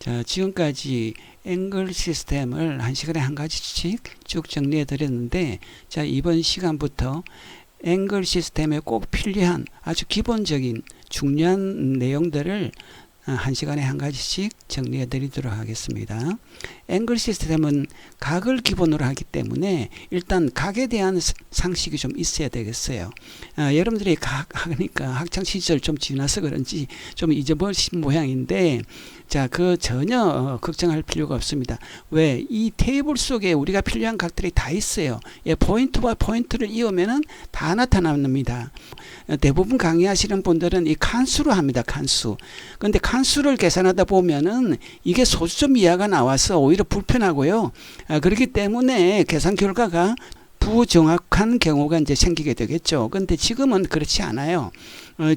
자, 지금까지 앵글 시스템을 한 시간에 한 가지씩 쭉 정리해 드렸는데, 자, 이번 시간부터 앵글 시스템에 꼭 필요한 아주 기본적인 중요한 내용들을 한 시간에 한 가지씩 정리해 드리도록 하겠습니다. 앵글 시스템은 각을 기본으로 하기 때문에 일단 각에 대한 상식이 좀 있어야 되겠어요. 여러분들이 각 하니까 학창 시절 좀 지나서 그런지 좀 잊어버리신 모양인데, 자, 그 전혀 걱정할 필요가 없습니다. 왜? 이 테이블 속에 우리가 필요한 각들이 다 있어요. 예, 포인트와 포인트를 이으면은 다 나타납니다. 대부분 강의하시는 분들은 이 칸수로 합니다. 칸수. 근데 칸수를 계산하다 보면은 이게 소수점 이하가 나와서 오히려 불편하고요. 그렇기 때문에 계산 결과가 부정확한 경우가 이제 생기게 되겠죠. 근데 지금은 그렇지 않아요.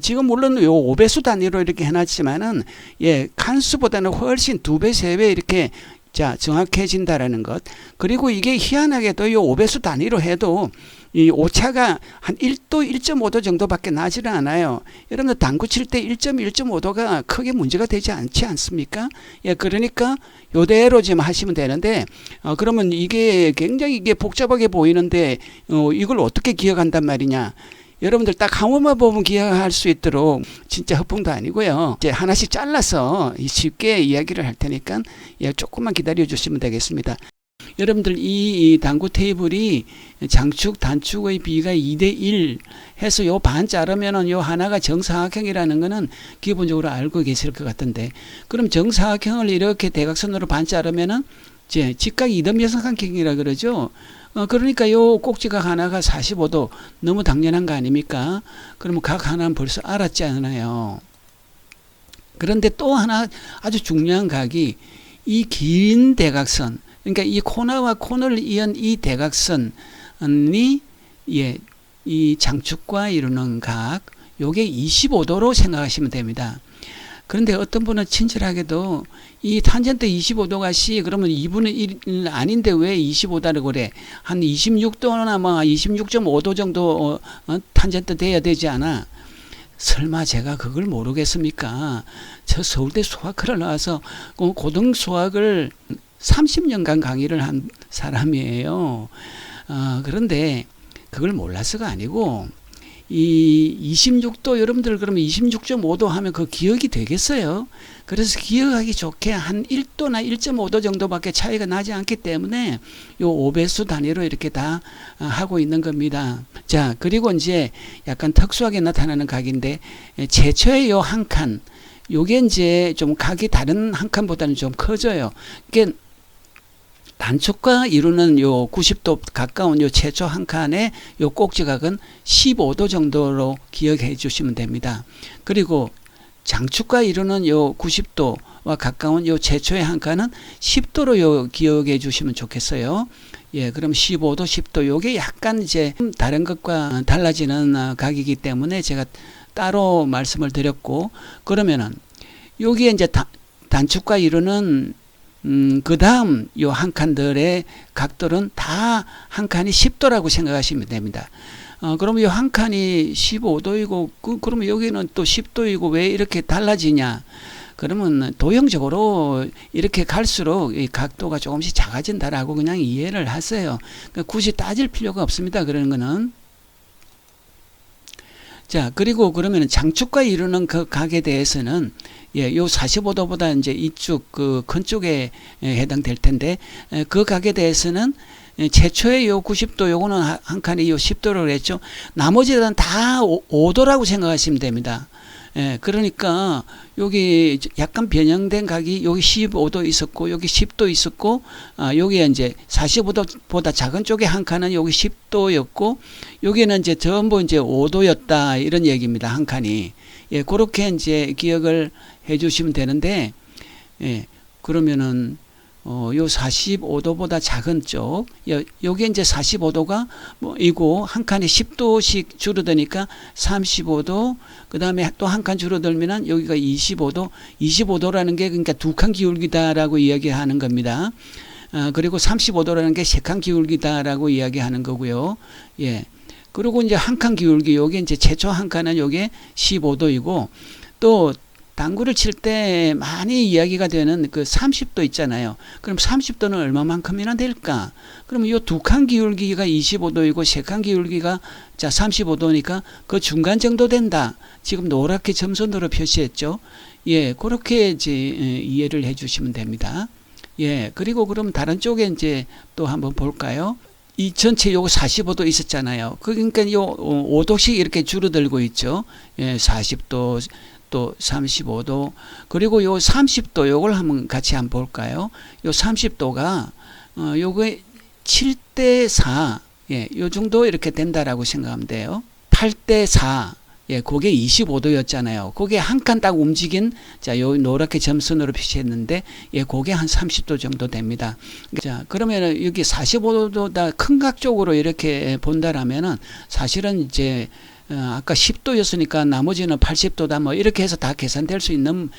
지금 물론 요 5배수 단위로 이렇게 해놨지만은, 예, 칸수보다는 훨씬 2배, 3배 이렇게 자, 정확해진다라는 것. 그리고 이게 희한하게도 요 5배수 단위로 해도 이 오차가 한 1도, 1.5도 정도밖에 나지는 않아요. 여러분들 당구 칠 때 1.5도가 크게 문제가 되지 않지 않습니까? 예, 그러니까 요대로 지금 하시면 되는데, 그러면 이게 굉장히 이게 복잡하게 보이는데, 이걸 어떻게 기억한단 말이냐? 여러분들 딱 한 번만 보면 기억할 수 있도록, 진짜 허풍도 아니고요. 이제 하나씩 잘라서 쉽게 이야기를 할 테니까, 예, 조금만 기다려 주시면 되겠습니다. 여러분들 이 당구 테이블이 장축 단축의 비가 2대1 해서 요 반 자르면은 요 하나가 정사각형이라는 거는 기본적으로 알고 계실 것 같은데, 그럼 정사각형을 이렇게 대각선으로 반 자르면은 이제 직각 이등변삼각형이라 그러죠. 그러니까 요 꼭지각 하나가 45도, 너무 당연한 거 아닙니까? 그러면 각 하나는 벌써 알았지 않아요. 그런데 또 하나 아주 중요한 각이 이 긴 대각선, 그러니까 이 코너와 코너를 이은 이 대각선이, 예, 이 장축과 이루는 각, 요게 25도로 생각하시면 됩니다. 그런데 어떤 분은 친절하게도 이 탄젠트 25도가 C, 그러면 2분의 1 아닌데 왜 25도라고 그래? 한 26도나 뭐 26.5도 정도 탄젠트 돼야 되지 않아? 설마 제가 그걸 모르겠습니까? 저 서울대 수학과를 나와서 고등 수학을 30년간 강의를 한 사람이에요. 그런데 그걸 몰라서가 아니고, 이 26도, 여러분들 그러면 26.5도 하면 그 기억이 되겠어요? 그래서 기억하기 좋게 한 1도나 1.5도 정도밖에 차이가 나지 않기 때문에 요 5배수 단위로 이렇게 다 하고 있는 겁니다. 자, 그리고 이제 약간 특수하게 나타나는 각인데, 최초의 요 한 칸, 요게 이제 좀 각이 다른 한 칸보다는 좀 커져요. 이게 단축과 이루는 요 90도 가까운 요 최초 한 칸의 요 꼭지각은 15도 정도로 기억해 주시면 됩니다. 그리고 장축과 이루는 요 90도와 가까운 요 최초의 한 칸은 10도로 요 기억해 주시면 좋겠어요. 예, 그럼 15도, 10도, 요게 약간 이제 다른 것과 달라지는 각이기 때문에 제가 따로 말씀을 드렸고, 그러면은 여기에 이제 단축과 이루는 그 다음 요 한 칸들의 각들은 다 한 칸이 10도라고 생각하시면 됩니다. 그러면 요 한 칸이 15도이고, 그러면 여기는 또 10도이고 왜 이렇게 달라지냐? 그러면 도형적으로 이렇게 갈수록 이 각도가 조금씩 작아진다라고 그냥 이해를 하세요. 그러니까 굳이 따질 필요가 없습니다. 그런 거는. 자, 그리고 그러면 장축과 이루는 그 각에 대해서는, 예, 요 45도보다 이제 이쪽 그 큰 쪽에 해당될 텐데, 그 각에 대해서는 최초의 요 90도, 요거는 한 칸이 요 10도로 했죠. 나머지는 다 5도라고 생각하시면 됩니다. 예, 그러니까 여기 약간 변형된 각이 여기 15도 있었고, 여기 10도 있었고, 여기에 이제 45도보다 작은 쪽에 한 칸은 여기 10도였고, 여기는 이제 전부 이제 5도였다, 이런 얘기입니다. 한 칸이. 예, 그렇게 이제 기억을 해 주시면 되는데, 예, 그러면은 요 45도보다 작은 쪽, 여기 이제 45도가 이고 한 칸에 10도씩 줄어드니까 35도, 그 다음에 또 한 칸 줄어들면은 여기가 25도, 25도라는 게 그러니까 두 칸 기울기다라고 이야기하는 겁니다. 그리고 35도라는 게 세 칸 기울기다라고 이야기하는 거고요. 예. 그리고 이제 한 칸 기울기, 요게 이제 최초 한 칸은 요게 15도이고, 또 당구를 칠 때 많이 이야기가 되는 그 30도 있잖아요. 그럼 30도는 얼마만큼이나 될까? 그러면 이 두 칸 기울기가 25도이고 세 칸 기울기가 자 35도니까 그 중간 정도 된다. 지금 노랗게 점선으로 표시했죠. 예, 그렇게 이제 이해를 해주시면 됩니다. 예, 그리고 그럼 다른 쪽에 이제 또 한번 볼까요? 이 전체 요거 45도 있었잖아요. 그러니까 요 5도씩 이렇게 줄어들고 있죠. 예, 40도 또 35도 그리고 요 30도 요걸 한번 같이 한번 볼까요? 요 30도가 요거에 7대 4 예, 요 정도 이렇게 된다라고 생각하면 돼요. 8대 4 예, 그게 25도였잖아요. 그게 한 칸 딱 움직인, 자, 요 노랗게 점선으로 표시했는데, 예, 그게 한 30도 정도 됩니다. 자, 그러면은 여기 45도 다 큰 각 쪽으로 이렇게 본다라면은 사실은 이제, 아까 10도였으니까 나머지는 80도다 뭐 이렇게 해서 다 계산될 수 있는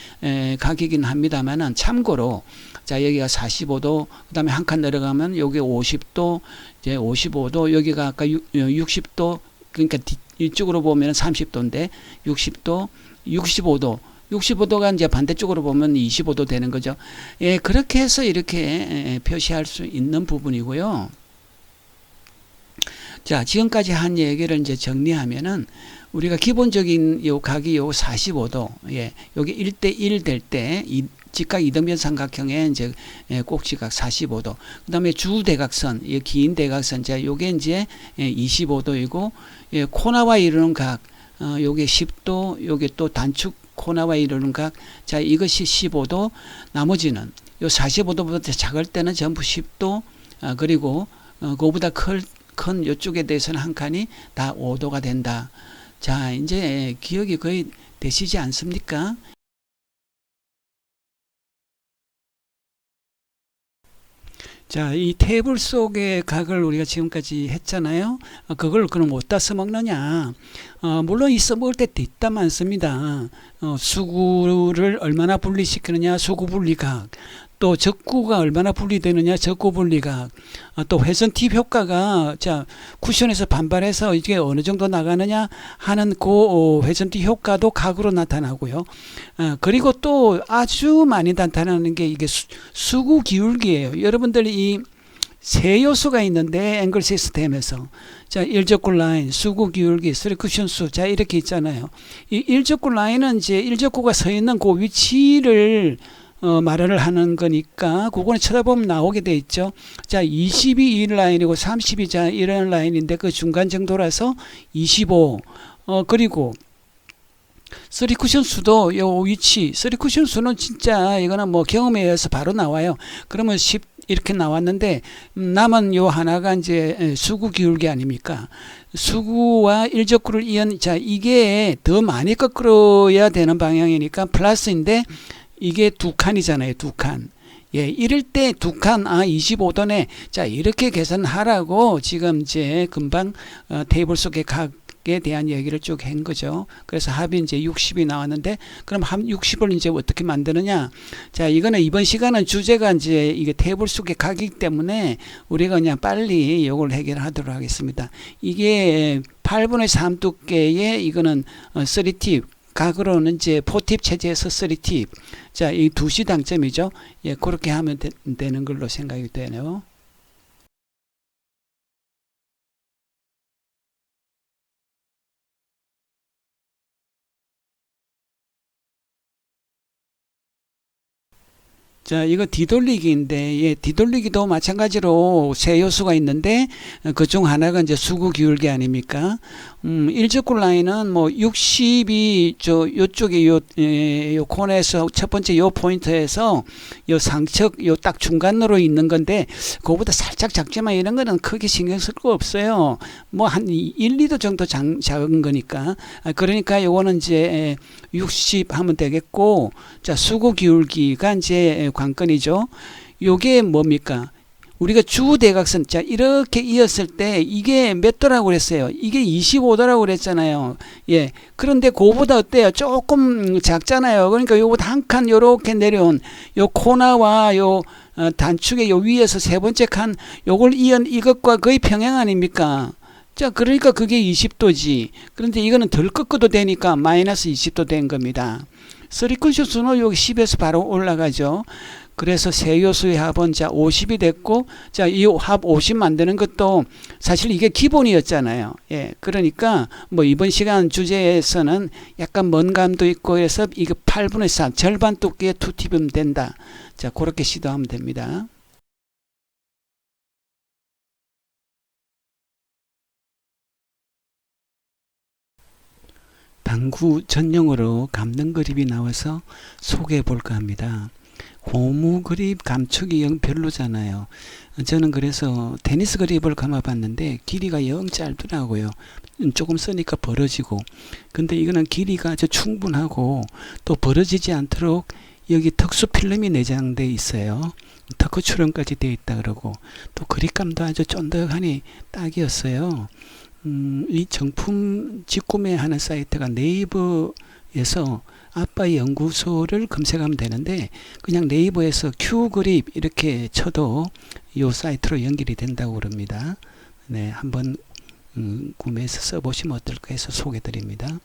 각이긴 합니다만은 참고로 자, 여기가 45도, 그 다음에 한 칸 내려가면 여기 50도, 이제 55도, 여기가 아까 60도, 그러니까 이쪽으로 보면 30도인데 60도, 65도, 65도가 이제 반대쪽으로 보면 25도 되는 거죠. 예, 그렇게 해서 이렇게 표시할 수 있는 부분이고요. 자, 지금까지 한 얘기를 이제 정리하면은 우리가 기본적인 요 각이 요 45도, 예, 여기 1대1 될 때 직각 이등변 삼각형의 이제 꼭지각 45도. 그다음에 주대각선, 긴 대각선, 자, 요게 이제 25도이고, 예, 코나와 이루는 각, 요게 10도, 요게 또 단축 코나와 이루는 각, 자, 이것이 15도. 나머지는 요 45도보다 작을 때는 전부 10도, 그리고 그거보다 큰 요쪽에 대해서는 한 칸이 다 5도가 된다. 자, 이제 기억이 거의 되시지 않습니까? 자, 이 테이블 속의 각을 우리가 지금까지 했잖아요. 그걸 그럼 어디다 써먹느냐? 물론 이 써먹을 때 있다 많습니다. 수구를 얼마나 분리시키느냐, 수구분리각. 또 적구가 얼마나 분리되느냐, 적구분리각. 또 회전 팁 효과가 자 쿠션에서 반발해서 이게 어느 정도 나가느냐 하는 그 회전 팁 효과도 각으로 나타나고요. 그리고 또 아주 많이 나타나는 게 이게 수구 기울기예요. 여러분들이 이 세 요소가 있는데 앵글 시스템에서 자 일적구 라인, 수구 기울기, 스리쿠션 수, 자 이렇게 있잖아요. 이 일적구 라인은 이제 일적구가 서 있는 그 위치를 말을 하는 거니까 그거는 쳐다보면 나오게 돼 있죠. 자, 20이 이 라인이고 30이 자 이런 라인인데 그 중간 정도라서 25. 그리고 3쿠션 수도 요 위치, 3쿠션 수는 진짜 이거는 뭐 경험에 의해서 바로 나와요. 그러면 10 이렇게 나왔는데 남은 요 하나가 이제 수구 기울기 아닙니까? 수구와 일적구를 이은, 자, 이게 더 많이 거꾸로야 되는 방향이니까 플러스인데 이게 두 칸이잖아요. 두 칸. 예, 이럴 때 두 칸, 25도네. 자, 이렇게 계산하라고 지금 이제 금방 테이블 속의 각에 대한 얘기를 쭉 한 거죠. 그래서 합이 이제 60이 나왔는데, 그럼 합 60을 이제 어떻게 만드느냐? 자, 이거는 이번 시간은 주제가 이제 이게 테이블 속의 각이기 때문에 우리가 그냥 빨리 이걸 해결하도록 하겠습니다. 이게 8분의 3 두께의 이거는 3팁. 각으로는 이제 4팁 체제에서 3팁. 자, 이 2시 당점이죠. 예, 그렇게 하면 되는 걸로 생각이 되네요. 자, 이거 뒤돌리기인데, 예, 뒤돌리기도 마찬가지로 세 요소가 있는데, 그중 하나가 이제 수구 기울기 아닙니까? 일적구 라인은 뭐 60이 요쪽에 요 코너에서 첫 번째 요 포인트에서 요 상측 요 딱 중간으로 있는 건데, 그거보다 살짝 작지만 이런 거는 크게 신경 쓸 거 없어요. 뭐 한 1, 2도 정도 작은 거니까. 그러니까 요거는 이제 60 하면 되겠고, 자, 수구 기울기가 이제 관건이죠. 요게 뭡니까? 우리가 주대각선, 자, 이렇게 이었을 때 이게 몇 도라고 그랬어요? 이게 25도라고 그랬잖아요. 예. 그런데 그거보다 어때요? 조금 작잖아요. 그러니까 요거보다 한 칸 요렇게 내려온 요 코나와 요 단축의 요 위에서 세 번째 칸 요걸 이은 이것과 거의 평행 아닙니까? 자, 그러니까 그게 20도지. 그런데 이거는 덜 꺾어도 되니까 마이너스 20도 된 겁니다. 서리클 주수는 여기 10에서 바로 올라가죠. 그래서 세 요소의 합은 자 50이 됐고, 자 이 합 50 만드는 것도 사실 이게 기본이었잖아요. 예, 그러니까 뭐 이번 시간 주제에서는 약간 먼 감도 있고 해서 이게 8분의 3 절반 두께의 투팁이면 된다. 자 그렇게 시도하면 됩니다. 당구 전용으로 감는 그립이 나와서 소개해 볼까 합니다. 고무 그립 감촉이 영 별로잖아요. 저는 그래서 테니스 그립을 감아봤는데 길이가 영 짧더라고요. 조금 쓰니까 벌어지고. 근데 이거는 길이가 아주 충분하고 또 벌어지지 않도록 여기 특수 필름이 내장돼 있어요. 터크처럼까지 되어 있다 그러고, 또 그립감도 아주 쫀득하니 딱이었어요. 이 정품 직구매하는 사이트가 네이버에서 아빠의 연구소를 검색하면 되는데, 그냥 네이버에서 큐그립 이렇게 쳐도 이 사이트로 연결이 된다고 그럽니다. 네, 한번 구매해서 써보시면 어떨까 해서 소개드립니다.